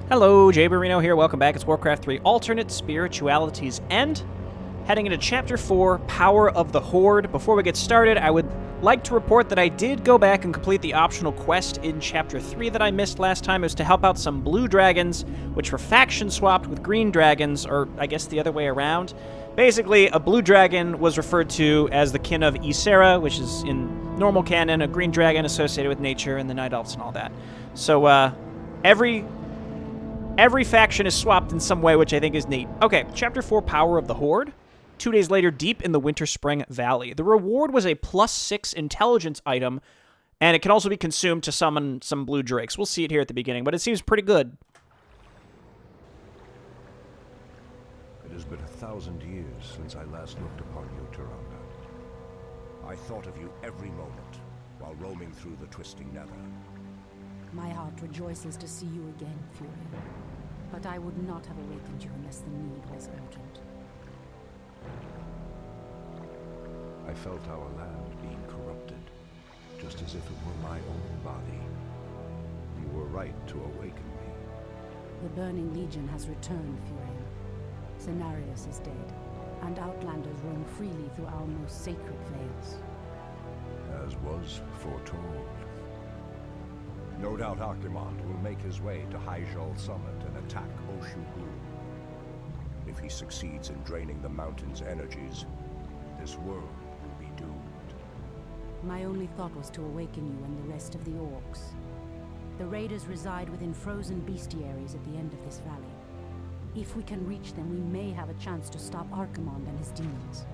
Hello, Jay Barino here. Welcome back. It's Warcraft 3 Alternate Spirituality's End. Heading into Chapter 4, Power of the Horde. Before we get started, I would like to report that I did go back and complete the optional quest in Chapter 3 that I missed last time. It was to help out some blue dragons, which were faction swapped with green dragons, or I guess the other way around. Basically, a blue dragon was referred to as the kin of Ysera, which is in normal canon, a green dragon associated with nature and the Night Elves and all that. So, every faction is swapped in some way, which I think is neat. Okay, Chapter 4, Power of the Horde. 2 days later, deep in the Winterspring Valley. The reward was a +6 intelligence item, and it can also be consumed to summon some blue drakes. We'll see it here at the beginning, but it seems pretty good. It has been 1,000 years since I last looked upon you, Tyrande. I thought of you every moment while roaming through the twisting nether. My heart rejoices to see you again, Furion. But I would not have awakened you unless the need was urgent. I felt our land being corrupted, just as if it were my own body. You were right to awaken me. The Burning Legion has returned, Furion. Cenarius is dead, and Outlanders roam freely through our most sacred vales. As was foretold. No doubt Archimonde will make his way to Hyjal Summit and attack Oshu-Gu. If he succeeds in draining the mountain's energies, this world will be doomed. My only thought was to awaken you and the rest of the orcs. The raiders reside within frozen bestiaries at the end of this valley. If we can reach them, we may have a chance to stop Archimonde and his demons.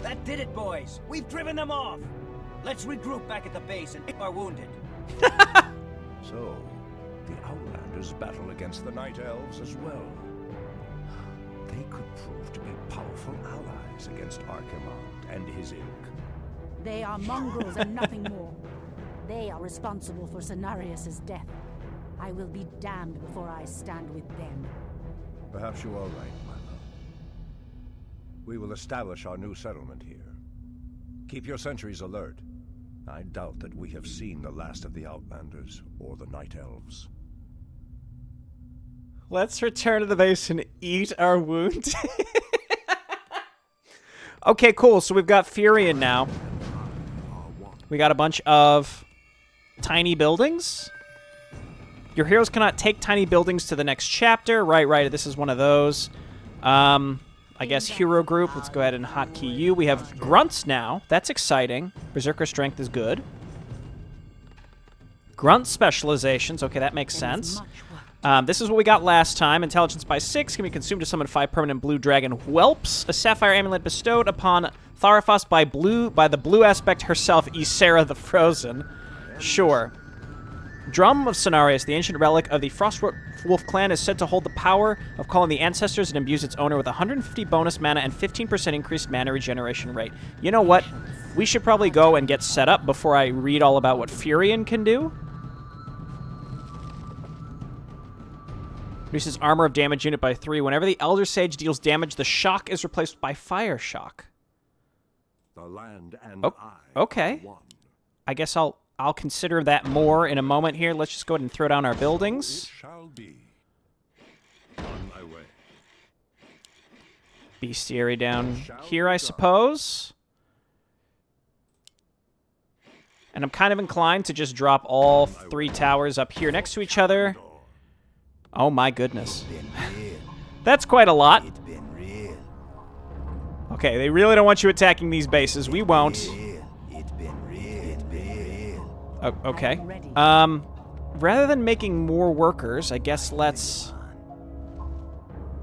That did it, boys! We've driven them off! Let's regroup back at the base and pick our wounded. So, the Outlanders battle against the Night Elves as well. They could prove to be powerful allies against Archimonde and his ilk. They are mongrels and nothing more. They are responsible for Cenarius' death. I will be damned before I stand with them. Perhaps you are right, my love. We will establish our new settlement here. Keep your sentries alert. I doubt that we have seen the last of the Outlanders or the Night Elves. Let's return to the base and eat our wound. Okay, cool. So we've got Furion now. We got a bunch of tiny buildings. Your heroes cannot take tiny buildings to the next chapter. Right. This is one of those. I guess hero group. Let's go ahead and hotkey you. We have grunts now. That's exciting. Berserker strength is good. Grunt specializations. Okay, that makes sense. This is what we got last time. Intelligence by 6 can be consumed to summon 5 permanent blue dragon whelps. A sapphire amulet bestowed upon Tharafos by the blue aspect herself, Ysera the Frozen. Sure. Drum of Cenarius, the ancient relic of the Frostwolf clan, is said to hold the power of calling the ancestors and imbues its owner with 150 bonus mana and 15% increased mana regeneration rate. You know what? We should probably go and get set up before I read all about what Furion can do. Reduces armor of damage unit by 3. Whenever the Elder Sage deals damage, the shock is replaced by fire shock. The land and okay. I guess I'll consider that more in a moment here. Let's just go ahead and throw down our buildings. It shall be. On my way. Bestiary down here, I suppose. And I'm kind of inclined to just drop all 3 towers up here next to each other. Oh my goodness. That's quite a lot. Okay, they really don't want you attacking these bases. We won't. Okay. Rather than making more workers, I guess let's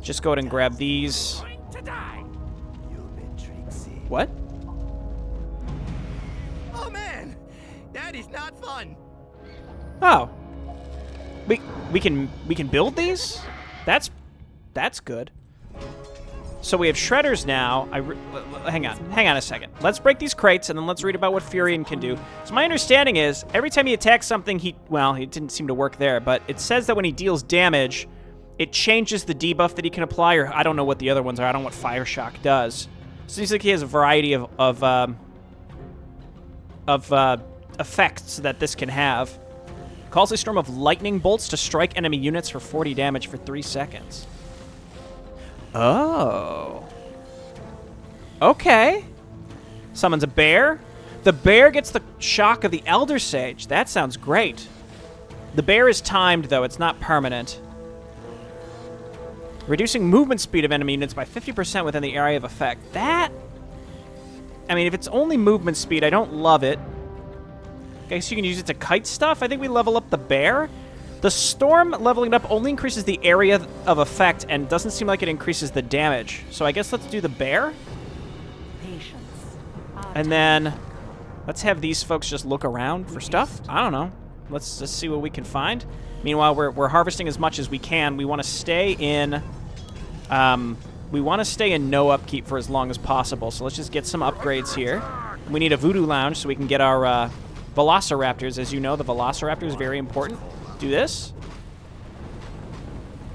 just go ahead and grab these. What? Oh man! That is not fun! Oh. We can build these? That's good. So we have shredders now. Hang on a second. Let's break these crates and then let's read about what Furion can do. So my understanding is every time he attacks something, well, it didn't seem to work there, but it says that when he deals damage, it changes the debuff that he can apply, or I don't know what the other ones are. I don't know what Fire Shock does. So it seems like he has a variety of effects that this can have. Calls a storm of lightning bolts to strike enemy units for 40 damage for 3 seconds. Oh. Okay. Summons a bear. The bear gets the shock of the Elder Sage. That sounds great. The bear is timed, though. It's not permanent. Reducing movement speed of enemy units by 50% within the area of effect. That... I mean, if it's only movement speed, I don't love it. I guess you can use it to kite stuff. I think we level up the bear. The storm leveling up only increases the area of effect and doesn't seem like it increases the damage. So I guess let's do the bear. And then let's have these folks just look around for stuff. I don't know. Let's just see what we can find. Meanwhile, we're harvesting as much as we can. We want to stay in... no upkeep for as long as possible. So let's just get some upgrades here. We need a voodoo lounge so we can get our velociraptors. As you know, the velociraptor is very important. Do this.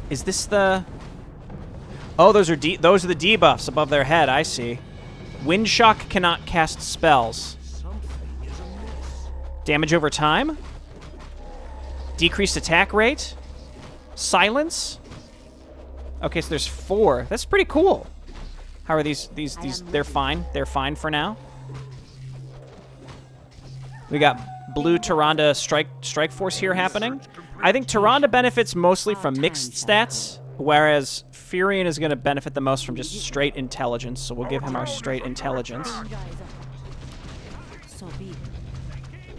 Is this the... Oh, those are the debuffs above their head. I see. Wind shock cannot cast spells. Damage over time. Decreased attack rate. Silence. Okay, so there's 4. That's pretty cool. How are these? They're fine. They're fine for now. We got blue Tyrande strike force here happening. I think Tyrande benefits mostly from mixed stats, whereas Furion is going to benefit the most from just straight intelligence. So we'll give him our straight intelligence.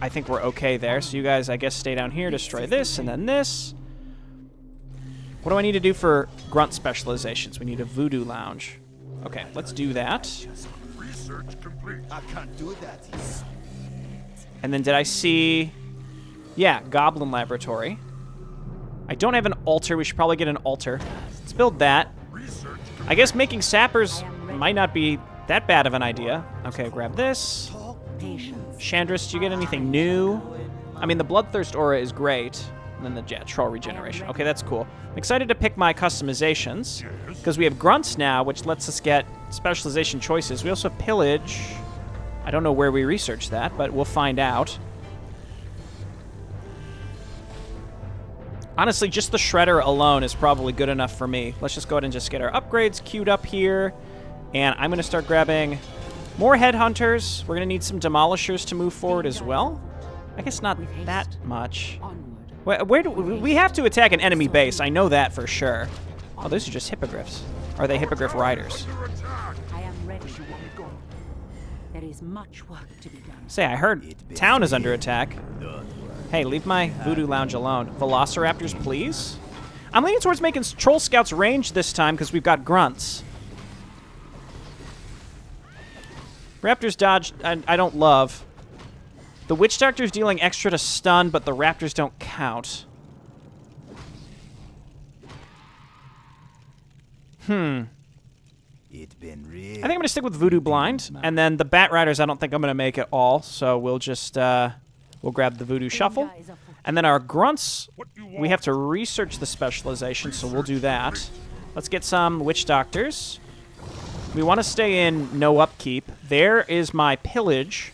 I think we're okay there. So you guys, I guess, stay down here, destroy this, and then this. What do I need to do for grunt specializations? We need a voodoo lounge. Okay, let's do that. And then did I see... Yeah, Goblin Laboratory. I don't have an altar. We should probably get an altar. Let's build that. I guess making sappers might not be that bad of an idea. Okay, grab this. Chandris, do you get anything new? I mean, the Bloodthirst aura is great. And then the troll regeneration. Okay, that's cool. I'm excited to pick my customizations because we have grunts now, which lets us get specialization choices. We also have pillage. I don't know where we researched that, but we'll find out. Honestly, just the shredder alone is probably good enough for me. Let's just go ahead and just get our upgrades queued up here. And I'm going to start grabbing more headhunters. We're going to need some demolishers to move forward as well. I guess not that much. Where do we have to attack an enemy base? I know that for sure. Oh, those are just hippogriffs. Are they hippogriff riders? I am ready. There is much work to be done. Say, I heard town is under attack. Hey, leave my voodoo lounge alone. Velociraptors, please. I'm leaning towards making troll scouts range this time because we've got grunts. Raptors dodge, I don't love. The Witch Doctor's dealing extra to stun, but the Raptors don't count. I think I'm going to stick with Voodoo Blind, and then the Bat Riders I don't think I'm going to make at all, so we'll just, we'll grab the Voodoo Shuffle. And then our Grunts, we have to research the specialization, so we'll do that. Let's get some Witch Doctors. We want to stay in no upkeep. There is my Pillage.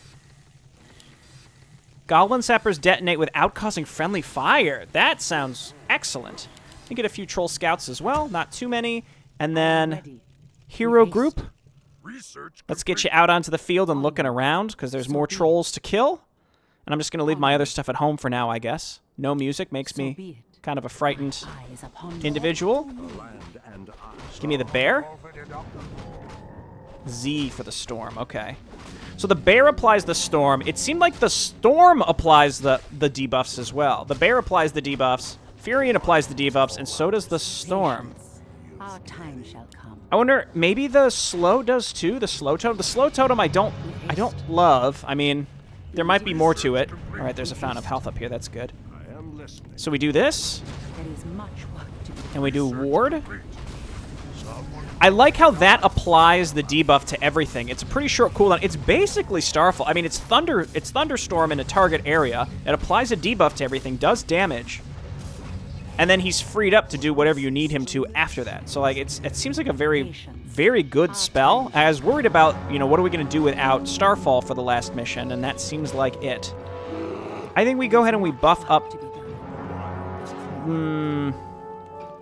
Goblin Sappers detonate without causing friendly fire. That sounds excellent. We get a few Troll Scouts as well, not too many. And then Hero Group. Let's get you out onto the field and looking around, because there's more trolls to kill. And I'm just going to leave my other stuff at home for now, I guess. No music makes me kind of a frightened individual. Give me the bear. Z for the storm, okay. So the bear applies the storm. It seemed like the storm applies the debuffs as well. The bear applies the debuffs, Furion applies the debuffs, and so does the storm. Our time shall come. I wonder, maybe the slow does too? The slow totem? The slow totem I don't love. I mean, there might be more to it. All right, there's a fountain of health up here. That's good. So we do this. There is much work to be done. And we do ward. I like how that applies the debuff to everything. It's a pretty short cooldown. It's basically Starfall. I mean, it's Thunderstorm in a target area. It applies a debuff to everything, does damage, and then he's freed up to do whatever you need him to after that. So, like, it seems like a very, very good spell. I was worried about, you know, what are we going to do without Starfall for the last mission, and that seems like it. I think we go ahead and we buff up.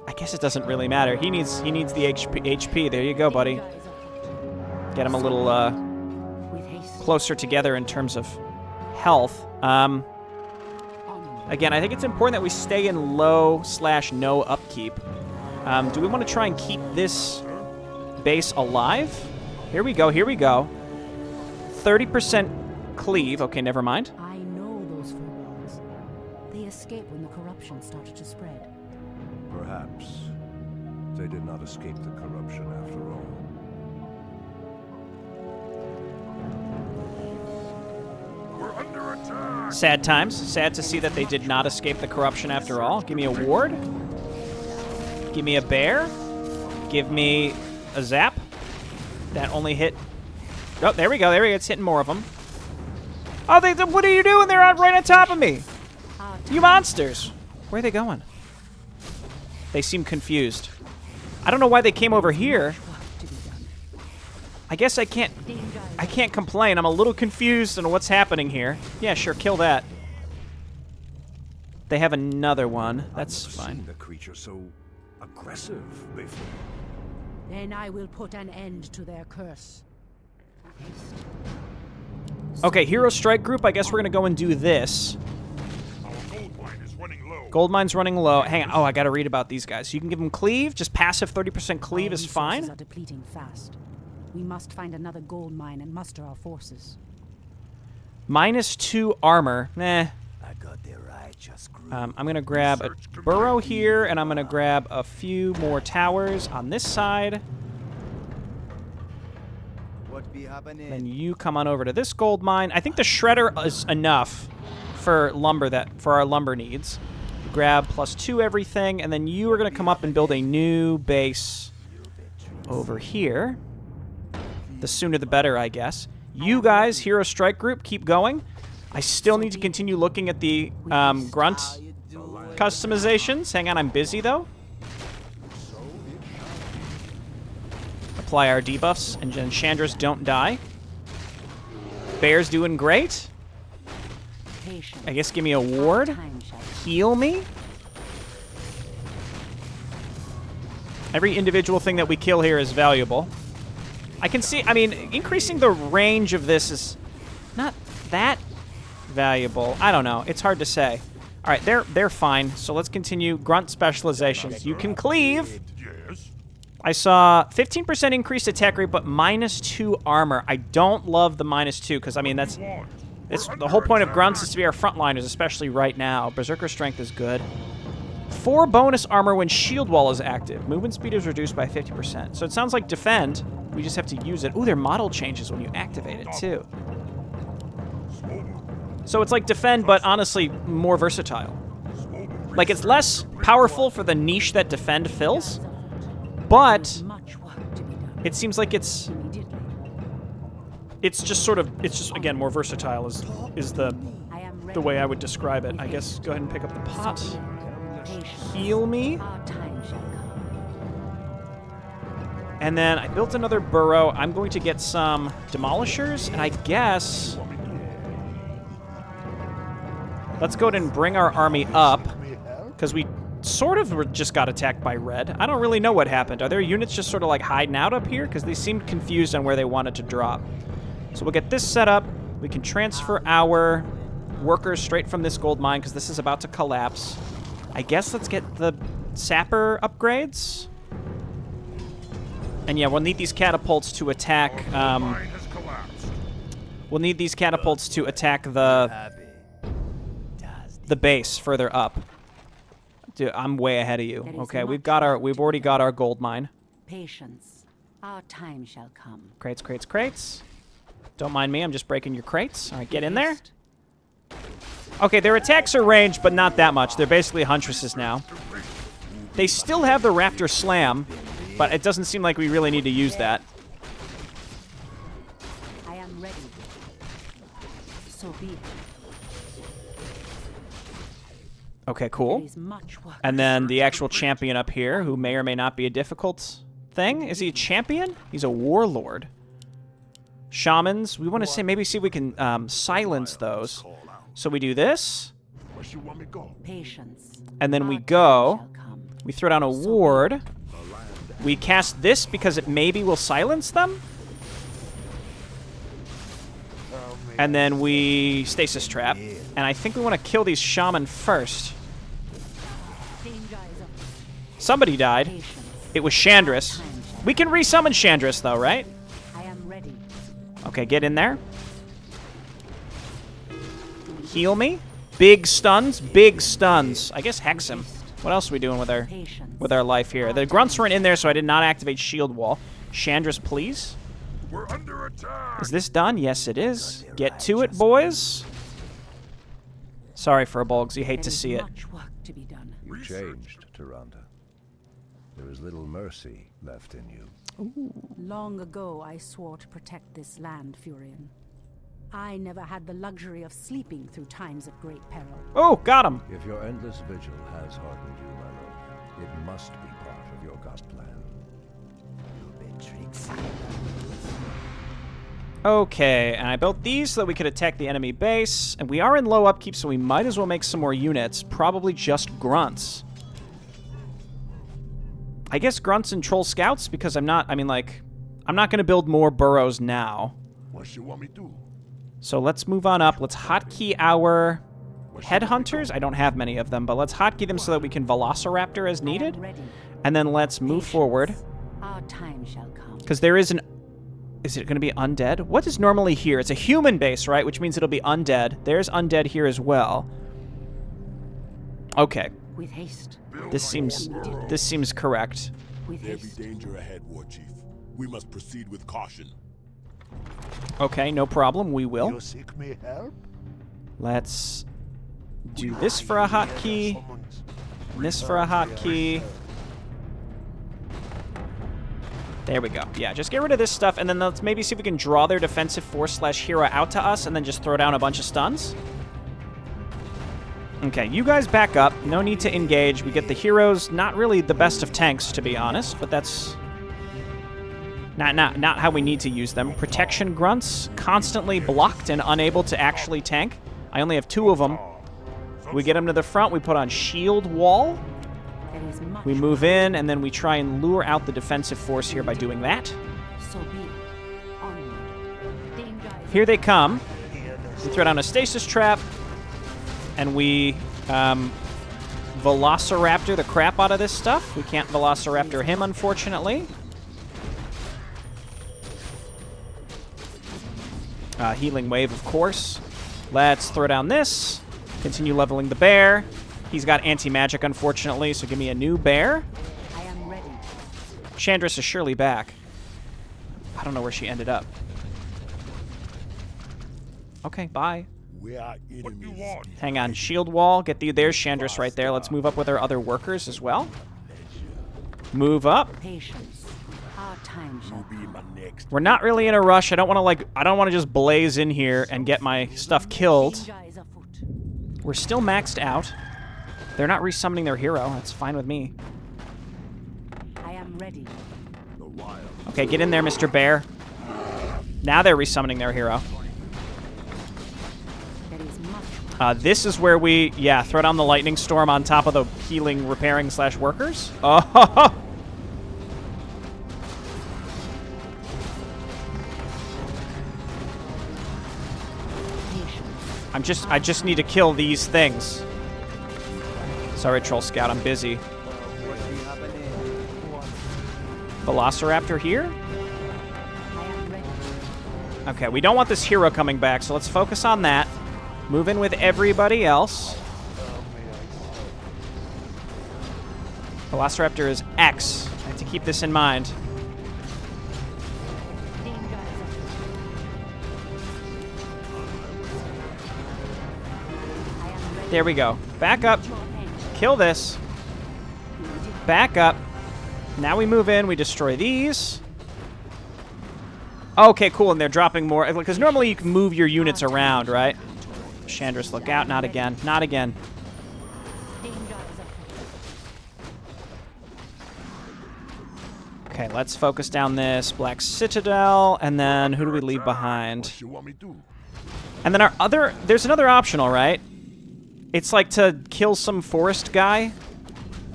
I guess it doesn't really matter. He needs the HP. There you go, buddy. Get him a little closer together in terms of health. Again, I think it's important that we stay in low/no upkeep. Do we want to try and keep this base alive? Here we go, here we go. 30% cleave. Okay, never mind. I know those furbolgs. They escape when the corruption started to spread. Perhaps they did not escape the corruption after all. We're under attack. Sad times. Sad to see that they did not escape the corruption after all. Give me a ward. Give me a bear. Give me a zap. That only hit... Oh, there we go. There we go. It's hitting more of them. Oh, what are you doing? They're right on top of me. You monsters. Where are they going? They seem confused. I don't know why they came over here. I guess I can't complain. I'm a little confused on what's happening here. Yeah, sure, kill that. They have another one. That's fine. The creature so aggressive before. Then I will put an end to their curse. Okay, Hero Strike Group. I guess we're gonna go and do this. Our gold mine is running low. Gold mine's running low. Hang on. Oh, I gotta read about these guys. So you can give them cleave. Just passive 30% cleave is fine. Our resources are depleting fast. We must find another gold mine and muster our forces. -2 armor. Nah. I got the righteous group. I'm going to grab a burrow here, and I'm going to grab a few more towers on this side. What be happening? Then you come on over to this gold mine. I think the shredder is enough for our lumber needs. Grab +2 everything, and then you are going to come up and build a new base over here. The sooner the better, I guess. You guys, Hero Strike Group, keep going. I still need to continue looking at the grunt customizations. Hang on, I'm busy, though. Apply our debuffs, and Chandras don't die. Bear's doing great. I guess give me a ward. Heal me. Every individual thing that we kill here is valuable. I can see, I mean, increasing the range of this is not that valuable. I don't know. It's hard to say. All right, they're fine. So let's continue. Grunt specializations. You can cleave. Yes. I saw 15% increased attack rate, but -2 armor. I don't love the -2 because, I mean, that's the whole point of grunts is to be our frontliners, especially right now. Berserker strength is good. 4 bonus armor when shield wall is active. Movement speed is reduced by 50%. So it sounds like defend. We just have to use it. Ooh, their model changes when you activate it, too. So it's like defend, but honestly, more versatile. Like, it's less powerful for the niche that defend fills, but it seems like it's just sort of, it's just, again, more versatile is the way I would describe it. I guess go ahead and pick up the pot. Heal me. And then I built another burrow. I'm going to get some demolishers, and I guess let's go ahead and bring our army up, because we sort of just got attacked by red. I don't really know what happened. Are their units just sort of like hiding out up here? Because they seemed confused on where they wanted to drop. So we'll get this set up. We can transfer our workers straight from this gold mine, because this is about to collapse. I guess let's get the sapper upgrades. And yeah, we'll need these catapults to attack. We'll need these catapults to attack the base further up. Dude, I'm way ahead of you. Okay, we've already got our gold mine. Patience. Our time shall come. Crates, crates, crates. Don't mind me, I'm just breaking your crates. All right, get in there. Okay, their attacks are ranged, but not that much. They're basically huntresses now. They still have the Raptor Slam, but it doesn't seem like we really need to use that. I am ready. So be it. Okay, cool. And then the actual champion up here, who may or may not be a difficult thing? Is he a champion? He's a warlord. Shamans. We want to say maybe see if we can silence those. So we do this. Where you want me go? Patience. And then we Our time go. shall come. We throw down a ward. We cast this because it maybe will silence them. And then we stasis trap. And I think we want to kill these shaman first. Danger is up. Somebody died. Patience. It was Chandris. We can resummon Chandris though, right? I am ready. Okay, get in there. Heal me. Big stuns. Big stuns. I guess hex him. What else are we doing with our life here? The grunts weren't in there, so I did not activate shield wall. Chandris, please. We're under attack. Is this done? Yes, it is. Get to it, boys. Sorry for a Bulgs. You hate to see it. Much work to be done. You changed, Tyrande. There is little mercy left in you. Long ago, I swore to protect this land, Furion. I never had the luxury of sleeping through times of great peril. Oh, got him. If your endless vigil has hardened you, my love, it must be part of your God plan. Okay, and I built these so that we could attack the enemy base. And we are in low upkeep, so we might as well make some more units. Probably just grunts. I guess grunts and troll scouts, because I'm not going to build more burrows now. What you want me to? So let's move on up. Let's hotkey our headhunters. I don't have many of them, but let's hotkey them so that we can velociraptor as needed. And then let's move forward. Our time shall come. Because there is an... Is it going to be undead? What is normally here? It's a human base, right? Which means it'll be undead. There's undead here as well. Okay. With haste. This seems correct. With There be haste. danger ahead, War Chief. We must proceed with caution. Okay, no problem. We will. You seek me help? Let's do this for a hotkey. And this for a hotkey. There we go. Yeah, just get rid of this stuff, and then let's maybe see if we can draw their defensive force / hero out to us, and then just throw down a bunch of stuns. Okay, you guys back up. No need to engage. We get the heroes. Not really the best of tanks, to be honest, but that's not how we need to use them. Protection grunts, constantly blocked and unable to actually tank. I only have 2 of them. We get them to the front. We put on shield wall. There is much We move in, and then we try and lure out the defensive force here by doing that. so be it. Onward. Danger is Here they come. We throw down a stasis trap, and we velociraptor the crap out of this stuff. We can't velociraptor him, unfortunately. Healing wave, of course. Let's throw down this. Continue leveling the bear. He's got anti-magic, unfortunately, so give me a new bear. I am ready. Chandris is surely back. I don't know where she ended up. Okay, bye. We are enemies. Hang on, shield wall. There's Chandris right there. Let's move up with our other workers as well. Move up. Patience. Our time shall Be my next. We're not really in a rush. I don't want to just blaze in here and get my stuff killed. Danger is afoot. We're still maxed out. They're not resummoning their hero. That's fine with me. I am ready. Okay, get in there, Mr. Bear. Now they're resummoning their hero. There is much. This is where we, throw down the lightning storm on top of the healing, repairing / workers. Oh, Patience. I just need to kill these things. Sorry, Troll Scout, I'm busy. Velociraptor here. I am ready. Okay, we don't want this hero coming back, so let's focus on that. Move in with everybody else. Velociraptor is X. I have to keep this in mind. Danger is afoot. I am ready. There we go. Back up. Your end. Kill this. Back up. Now we move in. We destroy these. Okay, cool. And they're dropping more. Because normally you can move your units around, right? Chandris, look out. Not again. Not again. Danger is afoot. Okay, let's focus down this Black Citadel, and then who do we leave behind? What you want me to do? And then there's another optional, right? It's like to kill some forest guy.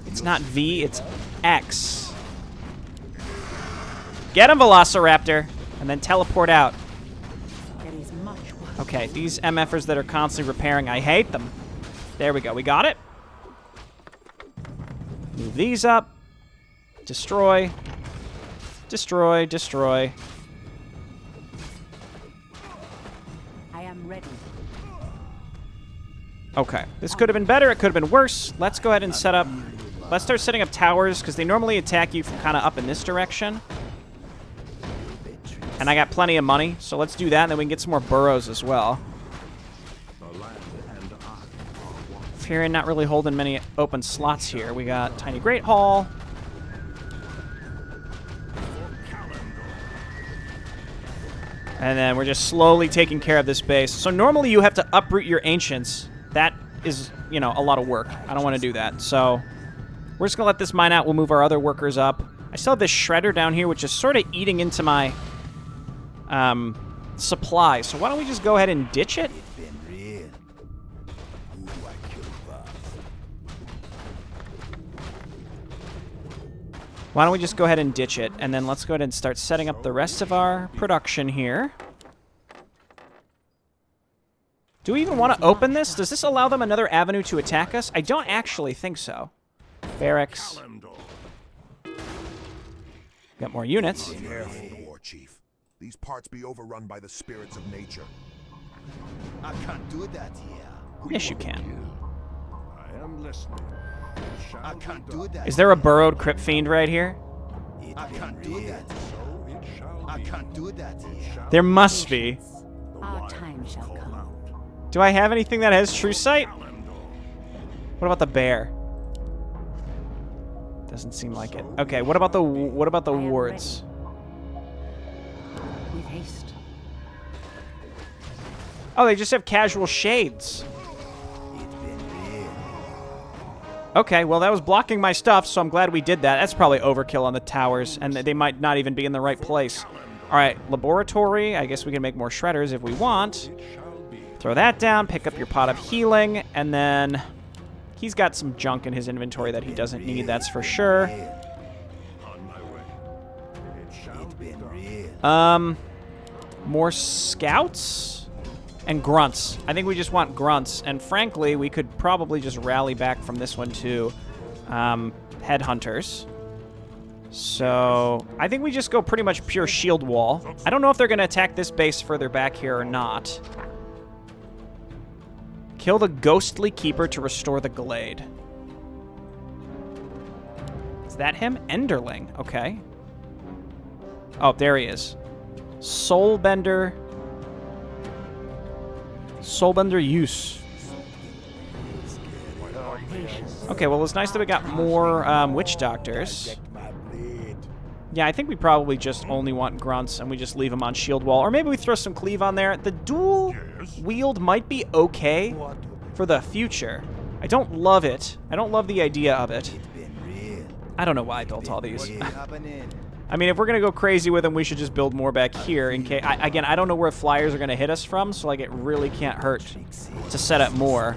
It's not V, it's X. Get him, Velociraptor, and then teleport out. There is much work. Okay, these MFers that are constantly repairing, I hate them. There we go, we got it. Move these up. Destroy. Destroy, destroy. I am ready. Okay, this could have been better, it could have been worse. Let's go ahead and set up... Let's start setting up towers, because they normally attack you from kind of up in this direction. And I got plenty of money, so let's do that, and then we can get some more burrows as well. Fearing not really holding many open slots here. We got Tiny Great Hall. And then we're just slowly taking care of this base. So normally you have to uproot your ancients. That is, you know, a lot of work. I don't want to do that. So we're just going to let this mine out. We'll move our other workers up. I still have this shredder down here, which is sort of eating into my supply. So why don't we just go ahead and ditch it? Why don't we just go ahead and ditch it, and then let's go ahead and start setting up the rest of our production here. Do we even want to open this? Does this allow them another avenue to attack us? I don't actually think so. Barracks. Got more units. Careful, War Chief. These parts be overrun by the spirits of nature. I can't do that here. Yes, you can. I am listening. I can't do that. Is there a burrowed crypt fiend right here? I can't do that. I can't do that here. There must be. Our time shall come. Do I have anything that has true sight? What about the bear? Doesn't seem like it. Okay, what about the wards? With haste. Oh, they just have casual shades. Okay, well, that was blocking my stuff, so I'm glad we did that. That's probably overkill on the towers, and they might not even be in the right place. All right, laboratory. I guess we can make more shredders if we want. Throw that down, pick up your pot of healing, and then he's got some junk in his inventory that he doesn't need, that's for sure. More scouts? And grunts. I think we just want grunts. And frankly, we could probably just rally back from this one to headhunters. So I think we just go pretty much pure shield wall. I don't know if they're going to attack this base further back here or not. Kill the ghostly keeper to restore the glade. Is that him? Enderling. Okay. Oh, there he is. Soulbender. Soulbender use. Okay, well, it's nice that we got more witch doctors. Yeah, I think we probably just only want grunts, and we just leave them on shield wall. Or maybe we throw some cleave on there. The dual wield might be okay for the future. I don't love it. I don't love the idea of it. I don't know why I built all these. I mean, if we're going to go crazy with them, we should just build more back here in case... Again, I don't know where flyers are going to hit us from, so like it really can't hurt to set up more.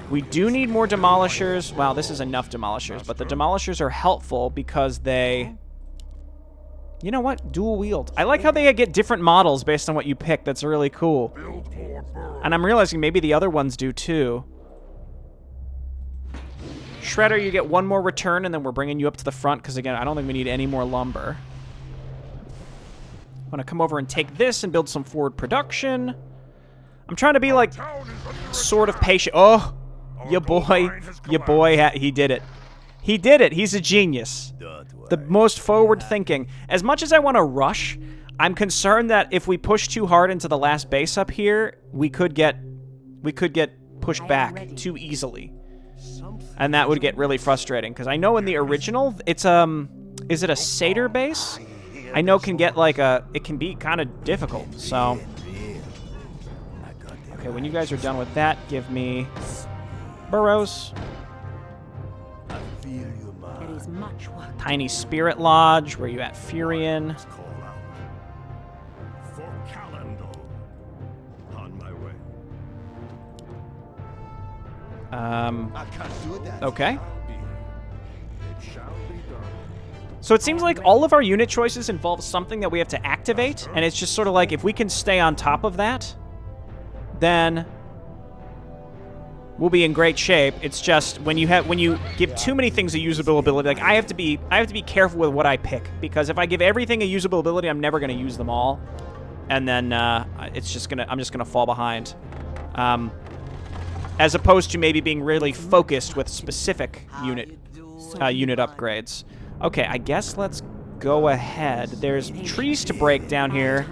We do need more demolishers. Wow, this is enough demolishers, but the demolishers are helpful because they... You know what? Dual wield. I like how they get different models based on what you pick. That's really cool. And I'm realizing maybe the other ones do too. Shredder, you get one more return, and then we're bringing you up to the front because, again, I don't think we need any more lumber. I'm going to come over and take this and build some forward production. I'm trying to be, like, sort of patient. Oh, your boy, he did it. He did it. He's a genius. The most forward thinking. As much as I want to rush, I'm concerned that if we push too hard into the last base up here, we could get pushed back too easily. And that would get really frustrating, because I know in the original, it's, is it a satyr base? I know it can get, like, it can be kind of difficult, so. Okay, when you guys are done with that, give me burrows. There is much much work. Tiny Spirit Lodge. Where you at, Furion? Call out. For Calendar. On my way. I can't do that. Okay. It shall be done. So it seems like all of our unit choices involve something that we have to activate, and it's just sort of like if we can stay on top of that, then we'll be in great shape. It's just when you give too many things a usable ability, like I have to be careful with what I pick, because if I give everything a usable ability, I'm never going to use them all, and then I'm just gonna fall behind. As opposed to maybe being really focused with specific unit upgrades. Okay, I guess let's go ahead. There's trees to break down here.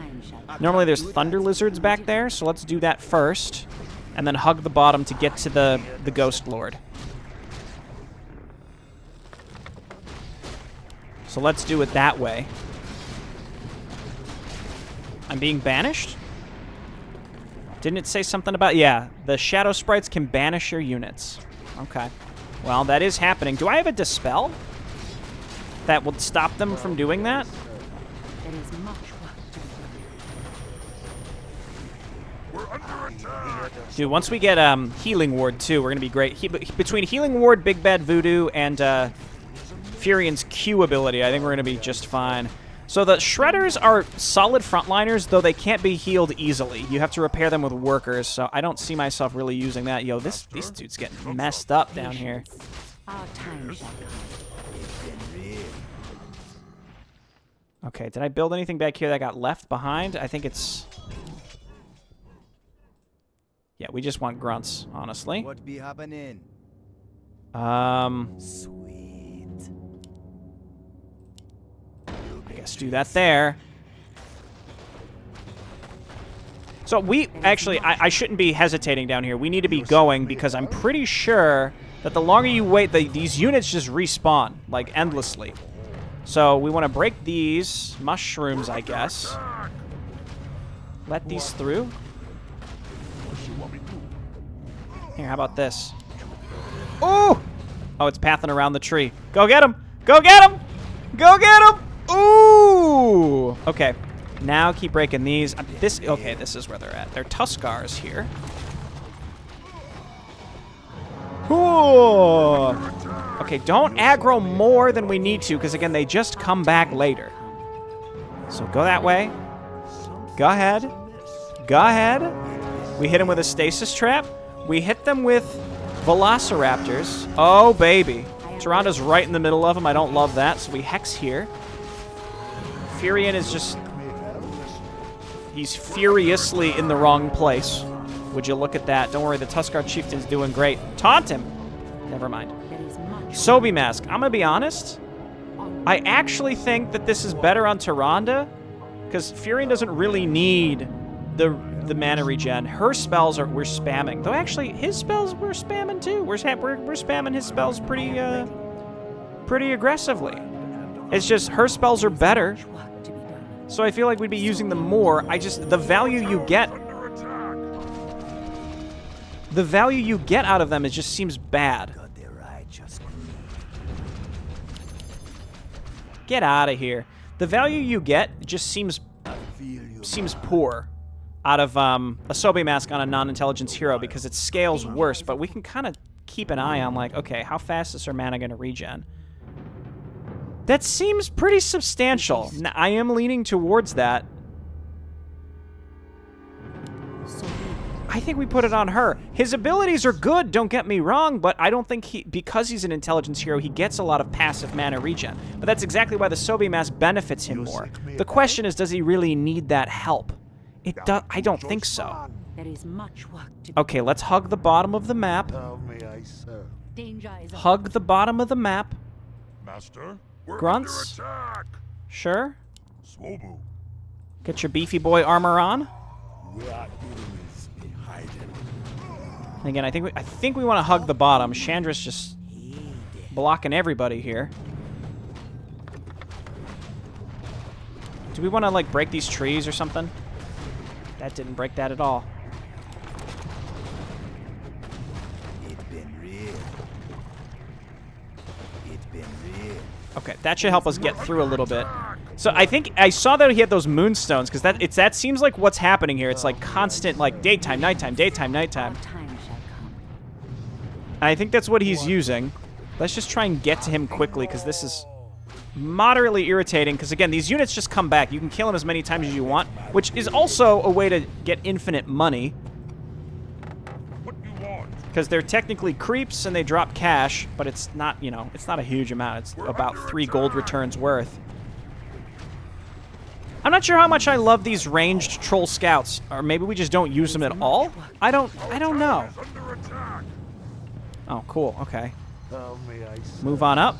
Normally there's thunder lizards back there, so let's do that first. And then hug the bottom to get to the Ghost Lord. So let's do it that way. I'm being banished? Didn't it say something about... Yeah, the shadow sprites can banish your units. Okay. Well, that is happening. Do I have a Dispel that would stop them from doing that? There is much work to be done. We're under attack. Dude, once we get Healing Ward, too, we're going to be great. Between Healing Ward, Big Bad Voodoo, and Furion's Q ability, I think we're going to be just fine. So the Shredders are solid frontliners, though they can't be healed easily. You have to repair them with workers, so I don't see myself really using that. Yo, this dude's getting messed up down here. Our time shall come. Okay, did I build anything back here that got left behind? I think it's... Yeah, we just want grunts, honestly. What be happening? Sweet. I guess do that there. So we... Actually, I shouldn't be hesitating down here. We need to be going because I'm pretty sure that the longer you wait, these units just respawn, like, endlessly. So we want to break these mushrooms, I guess. Let these through. Here, how about this? Ooh! Oh, it's pathing around the tree. Go get him! Go get him! Go get him! Ooh! Okay. Now keep breaking these. Okay, this is where they're at. They're Tuskars here. Ooh! Okay, don't aggro more than we need to, because again, they just come back later. So go that way. Go ahead. Go ahead. We hit them with a stasis trap. We hit them with velociraptors. Oh, baby. Tyranda's right in the middle of them. I don't love that. So we hex here. Furion is just... He's furiously in the wrong place. Would you look at that? Don't worry, the Tuskar Chieftain's doing great. Taunt him. Never mind. Sobi Mask. I'm gonna be honest. I actually think that this is better on Tyrande, because Furion doesn't really need the mana regen. Her spells we're spamming. Though actually, his spells we're spamming too. We're spamming his spells pretty aggressively. It's just her spells are better, so I feel like we'd be using them more. The value you get out of them, it just seems bad. Get out of here. The value you get just seems poor out of a Sobe Mask on a non-intelligence hero, because it scales worse, but we can kind of keep an eye on, like, okay, how fast is her mana going to regen? That seems pretty substantial. Now, I am leaning towards that. I think we put it on her. His abilities are good, don't get me wrong, but I don't think because he's an intelligence hero, he gets a lot of passive mana regen. But that's exactly why the Sobe Mask benefits him more. The question is, does he really need that help? I don't think so. There is much work to Okay, let's hug the bottom of the map. Danger is Hug the bottom of the map. Master, we're Grunts? under attack. Sure. Swobu. Get your beefy boy armor on. Again, I think we want to hug the bottom. Chandra's just blocking everybody here. Do we want to, like, break these trees or something? That didn't break that at all. It's been real. It's been real. Okay, that should help us get through a little bit. So I think I saw that he had those moonstones, because that seems like what's happening here. It's like constant, like daytime, nighttime, daytime, nighttime. Time shall come. I think that's what he's using. Let's just try and get to him quickly, because this is moderately irritating. Because again, these units just come back. You can kill them as many times as you want, which is also a way to get infinite money. Because they're technically creeps and they drop cash, but it's not, you know, it's not a huge amount. It's about 3 gold returns worth. I'm not sure how much I love these ranged troll scouts, or maybe we just don't use them at all. I don't know. Oh, cool. Okay. Move on up.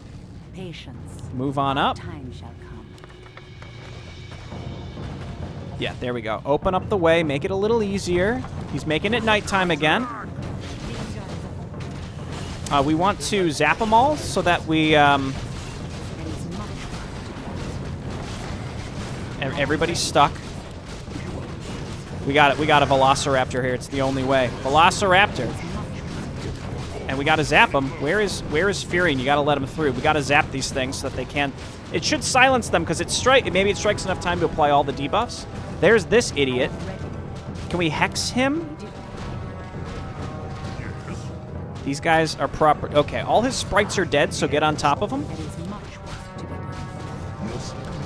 Patience. Move on up. Time shall come. Yeah, there we go. Open up the way, make it a little easier. He's making it nighttime again. We want to zap them all so that we, everybody's stuck. We got it. We got a Velociraptor here. It's the only way. Velociraptor. And we got to zap them. Where is Furion? You got to let them through. We got to zap these things so that they can't. It should silence them because maybe it strikes enough time to apply all the debuffs. There's this idiot. Can we hex him? These guys are proper. Okay, all his sprites are dead, so get on top of them.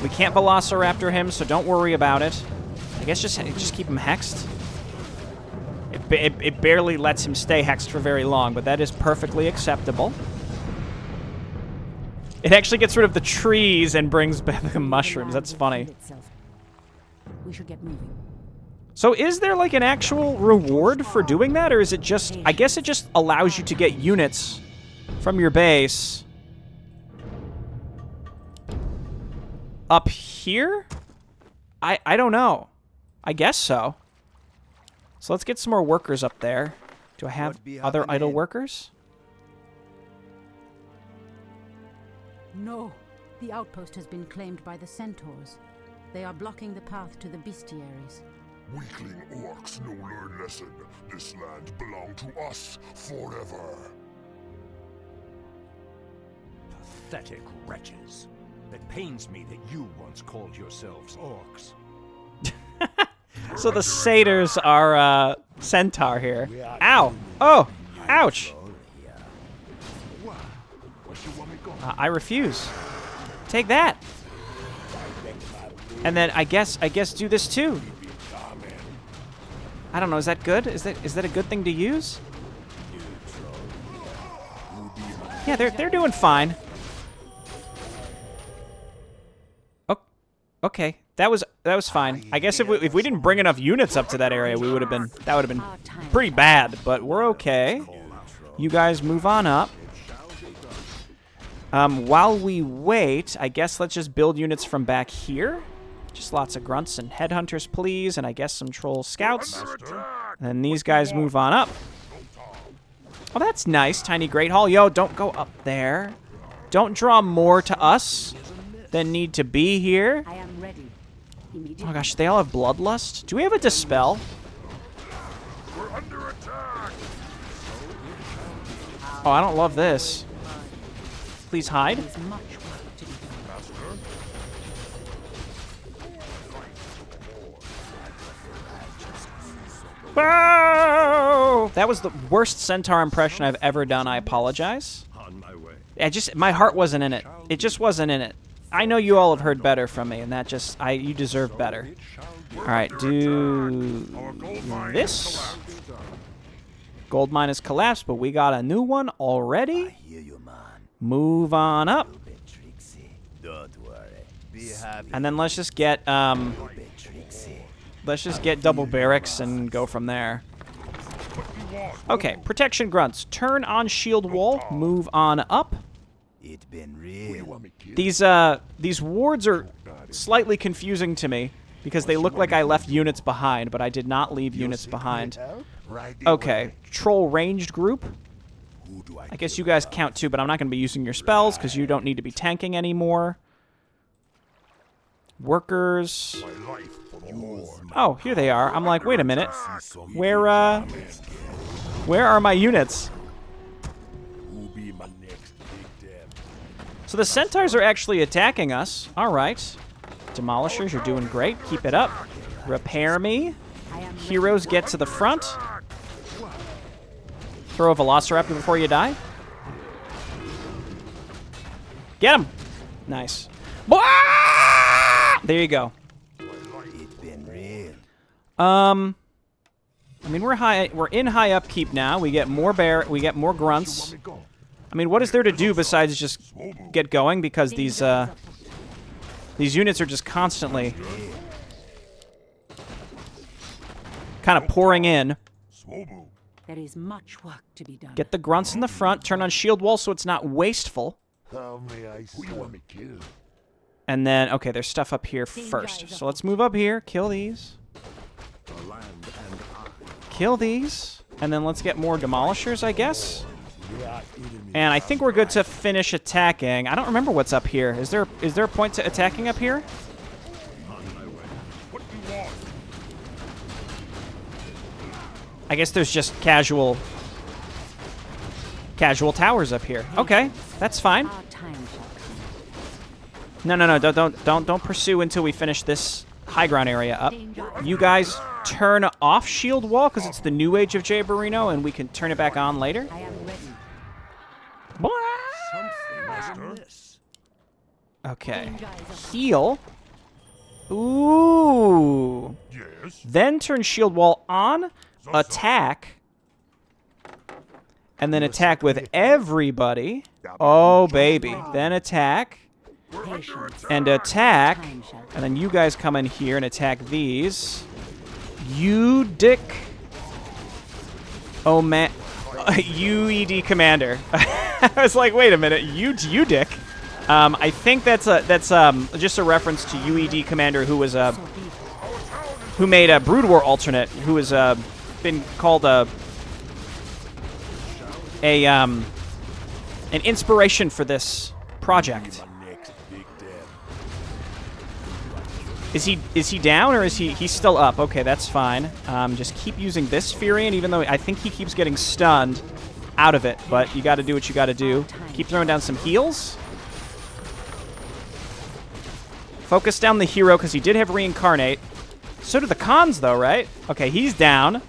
We can't Velociraptor him, so don't worry about it. I guess just keep him hexed. It barely lets him stay hexed for very long, but that is perfectly acceptable. It actually gets rid of the trees and brings back the mushrooms. That's funny. We should get moving. So is there like an actual reward for doing that, or is it just, I guess it just allows you to get units from your base up here? I don't know. I guess so. So let's get some more workers up there. Do I have other idle workers? No, the outpost has been claimed by the centaurs. They are blocking the path to the bestiaries. Weakling orcs no learn lesson. This land belong to us forever. Pathetic wretches. It pains me that you once called yourselves orcs. So the satyrs are centaur here. Ow! Oh! Ouch! I refuse. Take that. And then I guess do this too. I don't know. Is that good? Is that a good thing to use? Yeah, they're doing fine. Oh, okay. That was fine. I guess if we didn't bring enough units up to that area, that would have been pretty bad. But we're okay. You guys move on up. While we wait, I guess let's just build units from back here. Just lots of grunts and headhunters, please, and I guess some troll scouts. And then these guys move on up. Oh, that's nice. Tiny Great Hall. Yo, don't go up there. Don't draw more to us than need to be here. I am ready. Oh my gosh, they all have Bloodlust. Do we have a Dispel? Oh, I don't love this. Please hide. Whoa! That was the worst centaur impression I've ever done. I apologize. On my way. My heart wasn't in it. It just wasn't in it. I know you all have heard better from me, and that just, you deserve better. All right, do this. Gold mine has collapsed, but we got a new one already. Move on up. And then let's just get double barracks and go from there. Okay, protection grunts. Turn on shield wall. Move on up. It's been real. These wards are slightly confusing to me because they look like I left units behind, but I did not leave units behind. Okay, troll ranged group. I guess you guys count too, but I'm not going to be using your spells because you don't need to be tanking anymore. Workers. Oh, here they are. I'm like, wait a minute. Where are my units? So the centaurs are actually attacking us. All right. Demolishers, you're doing great. Keep it up. Repair me. Heroes, get to the front. Throw a Velociraptor before you die. Get him. Nice. There you go. It's been real. I mean, we're in high upkeep now. We get more grunts. I mean, what is there to do besides just get going? Because these units are just constantly kind of pouring in. There is much work to be done. Get the grunts in the front. Turn on shield wall so it's not wasteful. How may I serve? Who you want me to kill? And then, okay, there's stuff up here first. So let's move up here. Kill these. Kill these. And then let's get more demolishers, I guess. And I think we're good to finish attacking. I don't remember what's up here. Is there a point to attacking up here? I guess there's just casual towers up here. Okay, that's fine. No, don't pursue until we finish this high ground area up. You guys turn off shield wall because it's the new age of Jay Barrino, and we can turn it back on later. I am ready. Okay. Heal. Ooh. Yes. Then turn shield wall on. Attack. And then attack with everybody. Oh, baby. Then attack. And attack. And then you guys come in here and attack these. You dick. Oh, man. UED commander. I was like, wait a minute. You dick. I think that's just a reference to UED commander who was who made a Brood War alternate, who has been called an inspiration for this project. Is he down or is he's still up? Okay, that's fine. Just keep using this Furion, even though I think he keeps getting stunned out of it. But you got to do what you got to do. Keep throwing down some heals. Focus down the hero because he did have reincarnate. So do the cons, though, right? Okay, he's down.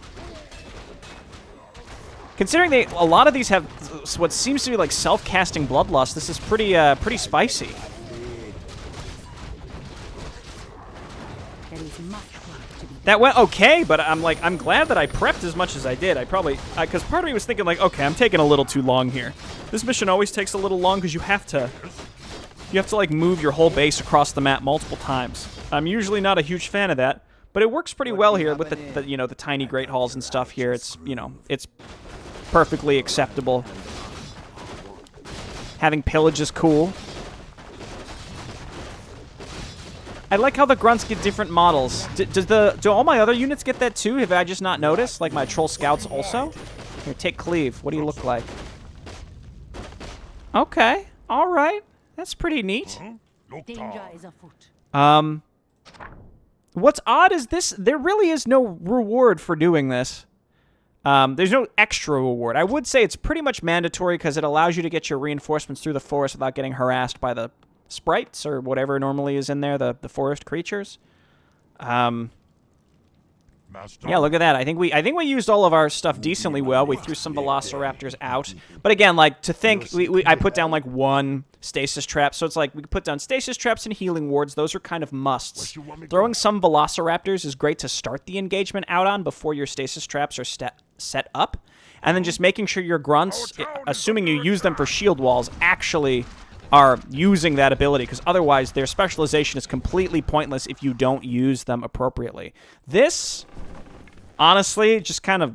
Considering a lot of these have what seems to be like self-casting bloodlust, this is pretty spicy. That went okay, but I'm glad that I prepped as much as I did. Because part of me was thinking like, okay, I'm taking a little too long here. This mission always takes a little long because you have to like move your whole base across the map multiple times. I'm usually not a huge fan of that, but it works pretty well here with the tiny great halls and stuff here. It's it's perfectly acceptable. Having pillage is cool. I like how the grunts get different models. Do all my other units get that too? Have I just not noticed? Like my troll scouts also? Here, take cleave. What do you look like? Okay. All right. That's pretty neat. Danger is afoot. What's odd is this. There really is no reward for doing this. There's no extra reward. I would say it's pretty much mandatory because it allows you to get your reinforcements through the forest without getting harassed by the sprites or whatever normally is in there, the forest creatures. Yeah, look at that. I think we used all of our stuff decently well. We threw some velociraptors out. But again, like to think I put down like one stasis trap. So it's like we could put down stasis traps and healing wards. Those are kind of musts. Throwing some velociraptors is great to start the engagement out on before your stasis traps are set up. And then just making sure your grunts, assuming you use them for shield walls, actually are using that ability, because otherwise their specialization is completely pointless if you don't use them appropriately. This, honestly, just kind of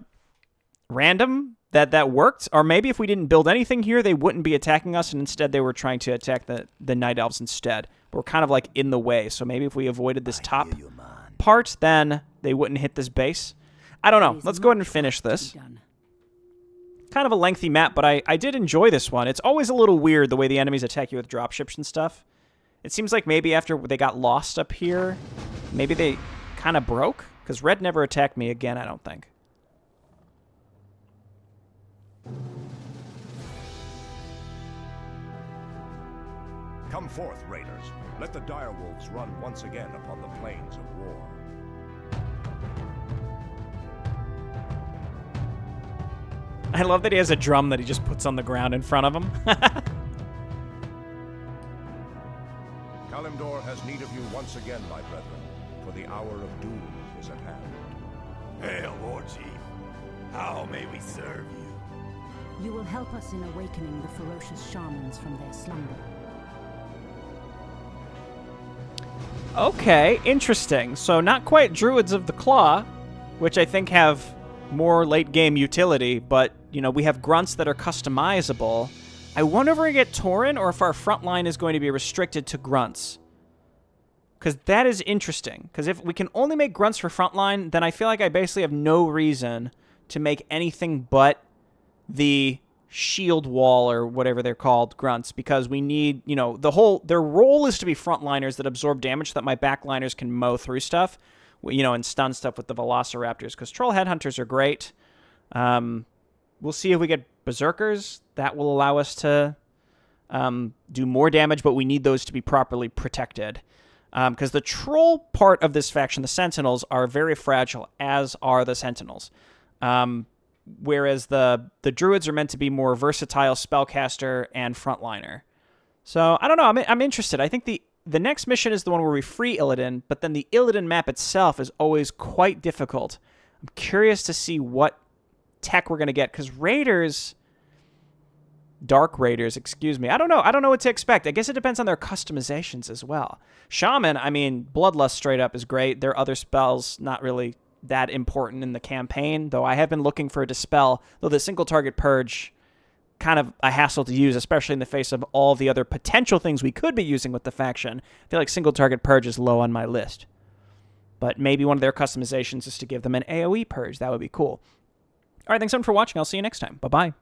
random that worked. Or maybe if we didn't build anything here, they wouldn't be attacking us, and instead they were trying to attack the Night Elves instead. We're kind of like in the way, so maybe if we avoided this top part, then they wouldn't hit this base. I don't know. Let's go ahead and finish this. Kind of a lengthy map, but I did enjoy this one. It's always a little weird the way the enemies attack you with dropships and stuff. It seems like maybe after they got lost up here, maybe they kind of broke, because Red never attacked me again, I don't think. Come forth, raiders. Let the direwolves run once again upon the plains of war. I love that he has a drum that he just puts on the ground in front of him. Kalimdor has need of you once again, my brethren, for the hour of doom is at hand. Hail, War Chief. How may we serve you? You will help us in awakening the ferocious shamans from their slumber. Okay, interesting. So not quite Druids of the Claw, which I think have more late-game utility, but, you know, we have grunts that are customizable. I wonder if we're going to get Tauren or if our front line is going to be restricted to grunts. Because that is interesting. Because if we can only make grunts for frontline, then I feel like I basically have no reason to make anything but the shield wall or whatever they're called grunts, because we need, you know, their role is to be frontliners that absorb damage so that my backliners can mow through stuff, you know, and stun stuff with the Velociraptors, because Troll Headhunters are great. We'll see if we get Berserkers. That will allow us to do more damage, but we need those to be properly protected. Because the Troll part of this faction, the Sentinels, are very fragile, as are the Sentinels. Whereas the Druids are meant to be more versatile spellcaster and frontliner. So, I don't know. I'm interested. I think the next mission is the one where we free Illidan, but then the Illidan map itself is always quite difficult. I'm curious to see what tech we're going to get, because Dark Raiders, excuse me. I don't know. I don't know what to expect. I guess it depends on their customizations as well. Shaman, I mean, Bloodlust straight up is great. Their other spells, not really that important in the campaign, though I have been looking for a Dispel, though the single target Purge, kind of a hassle to use, especially in the face of all the other potential things we could be using with the faction. I feel like single target Purge is low on my list. But maybe one of their customizations is to give them an AoE Purge. That would be cool. All right, thanks everyone for watching. I'll see you next time. Bye-bye.